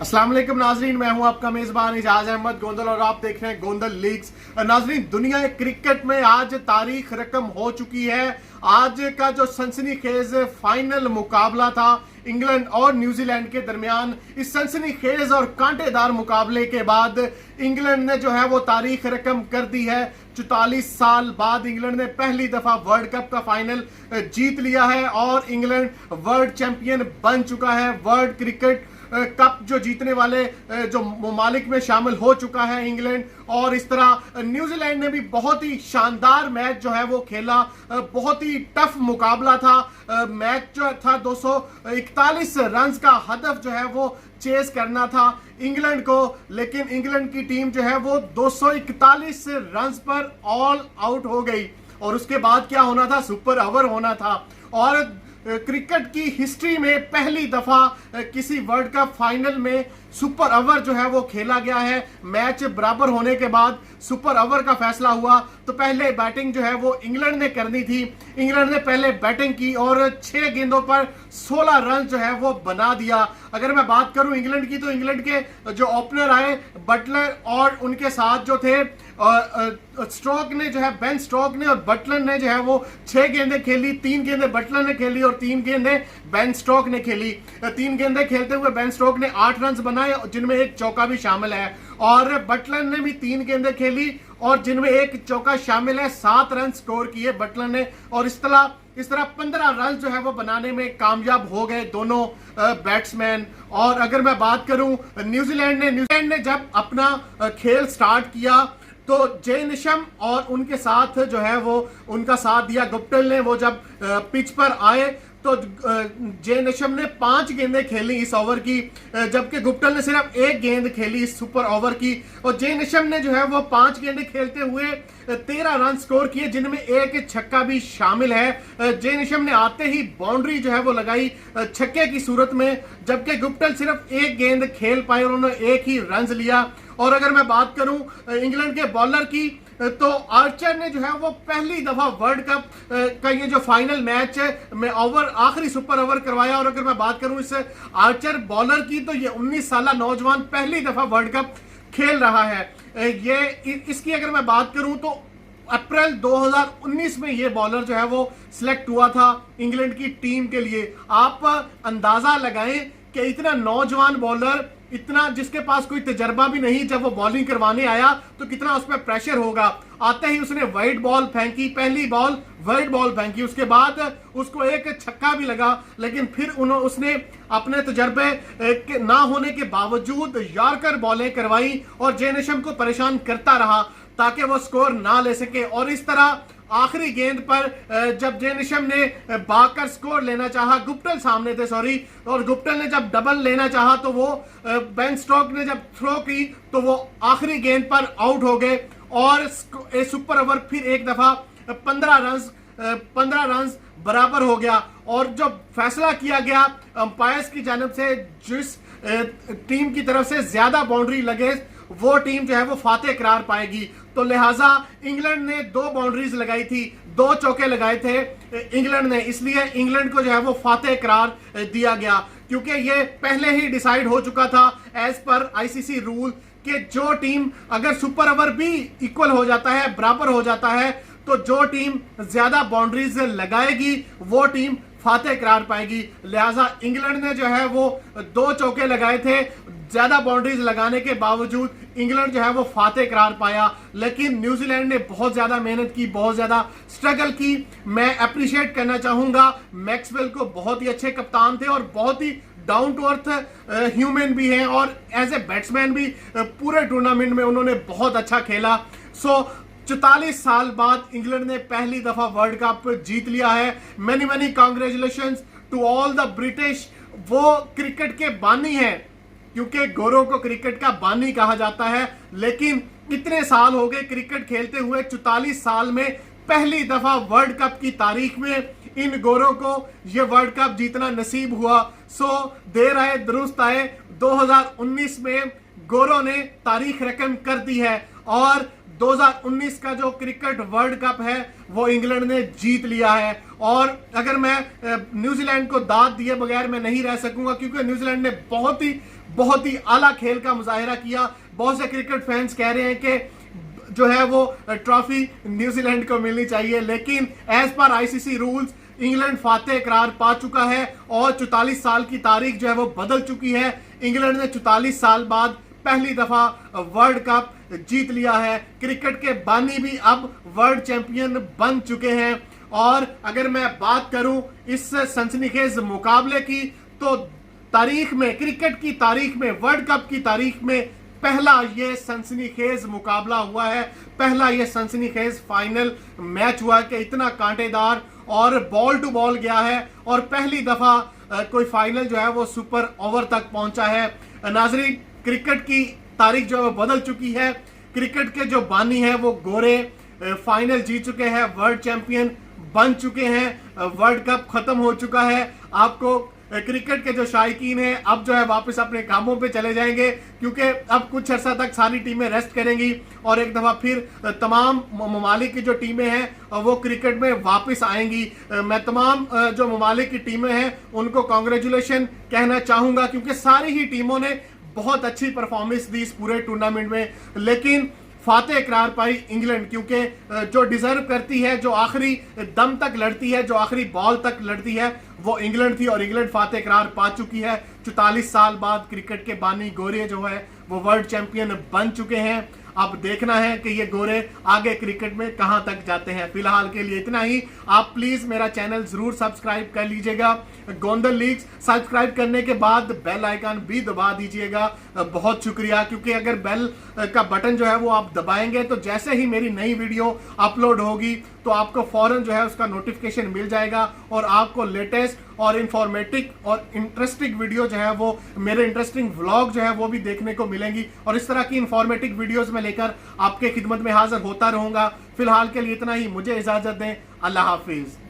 अस्सलाम वालेकुम नाजरीन, मैं हूं आपका मेजबान इजाज अहमद गोंदल और आप देख रहे हैं गोंदल लीग्स। नाजरीन, दुनिया क्रिकेट में आज तारीख रकम हो चुकी है। आज का जो सनसनीखेज फाइनल मुकाबला था इंग्लैंड और न्यूजीलैंड के दरमियान, इस सनसनीखेज और कांटेदार मुकाबले के बाद इंग्लैंड ने जो है वो तारीख रकम कर दी है। 44 साल बाद इंग्लैंड ने पहली दफा वर्ल्ड कप का फाइनल जीत लिया है और इंग्लैंड वर्ल्ड चैंपियन बन चुका है। वर्ल्ड क्रिकेट कप जो जीतने वाले जो ममालिक में शामिल हो चुका है इंग्लैंड। और इस तरह न्यूजीलैंड ने भी बहुत ही शानदार मैच जो है वो खेला। बहुत ही टफ मुकाबला था। मैच जो था 241 रन का हदफ जो है वो चेस करना था इंग्लैंड को, लेकिन इंग्लैंड की टीम जो है वो 241 रन पर ऑल आउट हो गई। और उसके बाद क्या होना था, सुपर ओवर होना था। और क्रिकेट की हिस्ट्री में पहली दफा किसी वर्ल्ड कप फाइनल में सुपर ओवर जो है वो खेला गया है। मैच बराबर होने के बाद सुपर ओवर का फैसला हुआ तो पहले बैटिंग जो है वो इंग्लैंड ने करनी थी। इंग्लैंड ने पहले बैटिंग की और 6 गेंदों पर 16 रन जो है वो बना दिया। अगर मैं बात करूं इंग्लैंड की, तो इंग्लैंड के जो ओपनर आए बटलर और उनके साथ जो थे स्ट्रोक ने जो है बेन स्ट्रोक ने और बटलर ने जो है वो 6 गेंदें खेली। 3 गेंदें बटलर ने खेली और 3 गेंदें बेन स्ट्रोक ने खेली। 3 गेंदें खेलते हुए बेन स्ट्रोक ने 8 रन बनाए जिनमें एक चौका भी शामिल है। और बटलर ने भी 3 गेंदें खेली और जिनमें एक चौका शामिल है। 7 रन स्कोर किए बटलर ने और इस तरह 15 रन जो है वो बनाने में कामयाब हो गए दोनों बैट्समैन। और अगर मैं बात करूं न्यूजीलैंड ने जब अपना खेल स्टार्ट किया तो जे निशम और उनके साथ जो है वो उनका साथ दिया गुप्टिल ने। वो जब पिच पर आए तो जे निशम ने 5 गेंदें खेली इस ओवर की, जबकि गुप्टिल ने सिर्फ 1 गेंद खेली इस सुपर ओवर की। और जे निशम ने जो है वो 5 गेंदें खेलते हुए 13 रन स्कोर किए जिनमें एक छक्का भी शामिल है। जे निशम ने आते ही बाउंड्री जो है वो लगाई छक्के की सूरत में, जबकि गुप्टिल सिर्फ 1 गेंद खेल पाए और उन्होंने 1 ही रन लिया। और अगर मैं बात करूं इंग्लैंड के बॉलर की, तो आर्चर ने जो है वो पहली दफा वर्ल्ड कप का ये जो फाइनल मैच में आखिरी सुपर ओवर करवाया। और अगर मैं बात करूं इस आर्चर बॉलर की, तो ये 19 साल नौजवान पहली दफा वर्ल्ड कप खेल रहा है। इसकी अगर मैं बात करूं तो अप्रैल 2019 में ये बॉलर जो है वो सिलेक्ट हुआ था इंग्लैंड की टीम के लिए। आप अंदाजा लगाएं कि इतना नौजवान बॉलर, इतना जिसके पास कोई तजर्बा भी नहीं, जब वो बॉलिंग करवाने आया तो कितना उस पर प्रेशर होगा। आते ही उसने वाइड बॉल फेंकी, पहली बॉल वाइड बॉल फेंकी, उसके बाद उसको एक छक्का भी लगा। लेकिन फिर उसने अपने तजर्बे ना होने के बावजूद यॉर्कर बॉलें करवाई और जे निशम को परेशान करता रहा ताकि वो स्कोर ना ले सके। और इस तरह आखिरी गेंद पर जब जे निशम ने भागकर स्कोर लेना चाहा, गुप्टिल सामने थे सॉरी, और गुप्टिल ने जब डबल लेना चाहा तो वो बेन स्टोक ने जब थ्रो की तो वो आखिरी गेंद पर आउट हो गए। और सुपर ओवर फिर एक दफा 15 रन बराबर हो गया। और जो फैसला किया गया अंपायर्स की जानिब से, जिस टीम की तरफ से ज्यादा बाउंड्री लगे वो टीम जो है वो फातेह करार पाएगी। तो लिहाजा इंग्लैंड ने 2 बाउंड्रीज लगाई थी, 2 चौके लगाए थे इंग्लैंड ने, इसलिए इंग्लैंड को जो है वो फातेह करार दिया गया। क्योंकि ये पहले ही डिसाइड हो चुका था एज पर आईसीसी रूल कि जो टीम अगर सुपर ओवर भी इक्वल हो जाता है, बराबर हो जाता है, तो जो टीम ज्यादा बाउंड्रीज लगाएगी वो टीम फातेह करार पाएगी। लिहाजा इंग्लैंड ने जो है वो 2 चौके लगाए थे, ज्यादा बाउंड्रीज लगाने के बावजूद इंग्लैंड जो है वो फातेह करार पाया। लेकिन न्यूजीलैंड ने बहुत ज्यादा मेहनत की, बहुत ज्यादा स्ट्रगल की। मैं अप्रिशिएट करना चाहूंगा मैक्सवेल को, बहुत ही अच्छे कप्तान थे और बहुत ही डाउन टू अर्थ ह्यूमन भी हैं और एज ए बैट्समैन भी पूरे टूर्नामेंट में उन्होंने बहुत अच्छा खेला। 44 साल बाद इंग्लैंड ने पहली दफा वर्ल्ड कप जीत लिया है। Many congratulations to all the British. वो क्रिकेट के बानी हैं, क्योंकि गोरों को क्रिकेट का बानी कहा जाता है, लेकिन इतने साल हो गए क्रिकेट खेलते हुए, 44 साल में पहली दफा वर्ल्ड कप की तारीख में इन गोरों को यह वर्ल्ड कप जीतना नसीब हुआ। देर आए दुरुस्त आए, 2019 में गोरों ने तारीख रकम कर दी है और 2019 का जो क्रिकेट वर्ल्ड कप है वो इंग्लैंड ने जीत लिया है। और अगर मैं न्यूजीलैंड को दाद दिए बगैर मैं नहीं रह सकूंगा, क्योंकि न्यूजीलैंड ने बहुत ही आला खेल का मुजाहिरा किया। बहुत से क्रिकेट फैंस कह रहे हैं कि जो है वो ट्रॉफी न्यूजीलैंड को मिलनी चाहिए, लेकिन as per ICC rules England Fateh करार पा चुका है और 44 साल की तारीख जो है वो बदल चुकी है। इंग्लैंड ने 44 साल बाद पहली दफा वर्ल्ड कप जीत लिया है। क्रिकेट के बानी भी अब वर्ल्ड चैंपियन बन चुके हैं। और अगर मैं बात करूं इस सनसनीखेज मुकाबले की, तो तारीख में, क्रिकेट की तारीख में, वर्ल्ड कप की तारीख में पहला ये सनसनीखेज मुकाबला हुआ है, पहला ये सनसनीखेज फाइनल मैच हुआ कि इतना कांटेदार और बॉल टू बॉल गया है और पहली दफा कोई फाइनल जो है वो सुपर ओवर तक पहुंचा है। नाजरीन, क्रिकेट की तारीख जो है वो बदल चुकी है। क्रिकेट के जो बानी है वो गोरे फाइनल जीत चुके हैं, वर्ल्ड चैंपियन बन चुके हैं, वर्ल्ड कप खत्म हो चुका है। आपको क्रिकेट के जो शायकीन हैं अब जो है वापस अपने कामों पे चले जाएंगे, क्योंकि अब कुछ अर्सा तक सारी टीमें रेस्ट करेंगी और एक दफा फिर तमाम ममालिक की जो टीमें हैं वो क्रिकेट में वापस आएंगी। मैं तमाम जो ममालिक की टीमें हैं उनको कांग्रेचुलेशन कहना चाहूंगा, क्योंकि सारी ही टीमों ने बहुत अच्छी परफॉर्मेंस दी इस पूरे टूर्नामेंट में। लेकिन फातेह करार पाई इंग्लैंड, क्योंकि जो डिजर्व करती है, जो आखिरी दम तक लड़ती है, जो आखिरी बॉल तक लड़ती है, वो इंग्लैंड थी और इंग्लैंड फातेह करार पा चुकी है। 44 साल बाद क्रिकेट के बानी गोरे जो है वो वर्ल्ड चैंपियन बन चुके हैं। अब देखना है कि ये गोरे आगे क्रिकेट में कहां तक जाते हैं। फिलहाल के लिए इतना ही। आप प्लीज मेरा चैनल जरूर सब्सक्राइब कर लीजिएगा। गोंदल लीग्स सब्सक्राइब करने के बाद बेल आइकन भी दबा दीजिएगा। बहुत शुक्रिया, क्योंकि अगर बेल का बटन जो है वो आप दबाएंगे तो जैसे ही मेरी नई वीडियो अपलोड होगी तो आपको फौरन जो है उसका नोटिफिकेशन मिल जाएगा और आपको लेटेस्ट और इंफॉर्मेटिव और इंटरेस्टिंग वीडियो जो है वो, मेरे इंटरेस्टिंग व्लॉग जो है वो भी देखने को मिलेंगी और इस तरह की इंफॉर्मेटिव वीडियोस में लेकर आपके खिदमत में हाजिर होता रहूंगा। फिलहाल के लिए इतना ही। मुझे इजाजत दें। अल्लाह हाफिज।